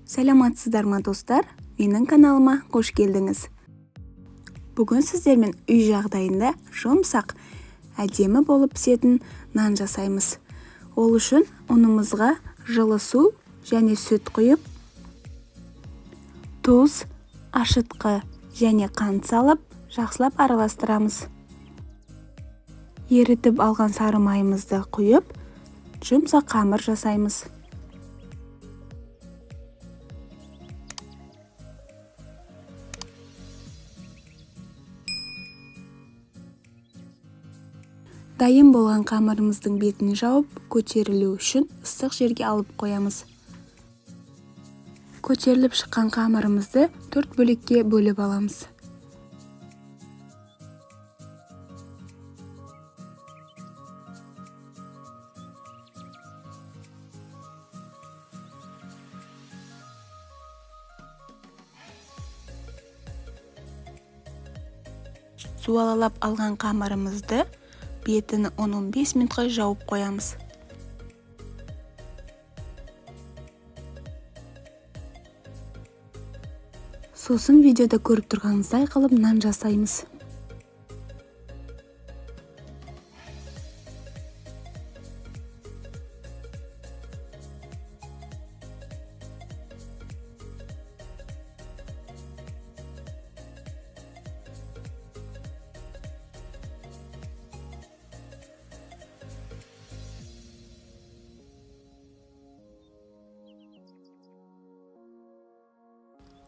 Саламатсыздар ма достар? Менің каналыма қош келдіңіз. Бүгін сіздермен үй жағдайында жұмсақ, әдемі болып пісетін нан жасаймыз. Ол үшін ұнымызға жылы су және сүт құйып, тұз, ашытқы және қант салып, жақсылап араластырамыз. Ерітіп алған сары майымызды құйып, жұмсақ қамыр жасаймыз. Дайын болған қамырымыздың бетін жауып, көтерілу үшін ыстық жерге алып қоямыз. Көтеріліп шыққан қамырымызды 4 бөлікке бөліп аламыз. Суалалап алған қамырымызды бетін 10-15 минутқа жауып қоямыз. Сосын видеода көріп тұрғаныңыздай қылып нан жасаймыз.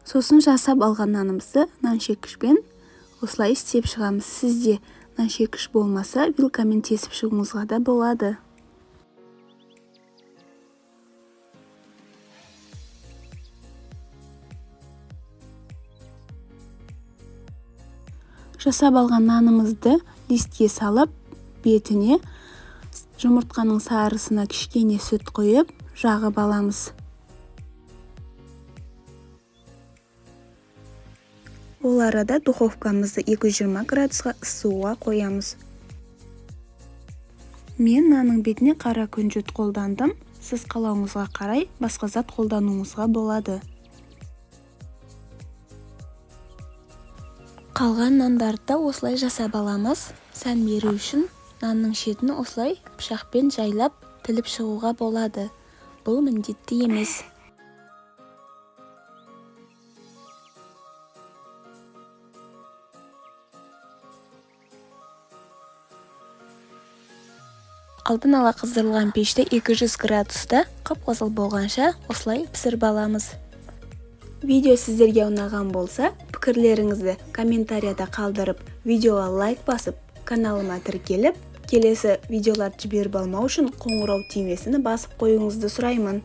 Сосын жасап алған нанымызды наншеккішпен осылай істеп шығамыз. Сізде наншеккіш болмаса, вилкамен тесіп шығуыңызға да болады. Жасап алған нанымызды листке салып, бетіне жұмыртқаның сарысына кішкене сүт құйып, жағып аламыз. Ол арада духовкамызды 220 градусқа ысуға қоямыз. Мен нанның бетіне қара күнжіт қолдандым. Сіз қалауыңызға қарай басқа зат қолдануыңызға болады. Қалған нандарды осылай жасап аламыз. Сән беру үшін нанның шетін осылай пышақпен жайлап тіліп шығуға болады. Бұл міндетті емес. Алдын ала қыздырылған пеште 200 градуста қып-қызыл болғанша осылай пісіріп аламыз. Видео сіздерге ұнаған болса, пікірлеріңізді комментарияда қалдырып, видеоға лайк басып, каналыма тіркеліп, келесі видеоларды жіберіп алмау үшін қоңырау түймесін басып қоюыңызды сұраймын.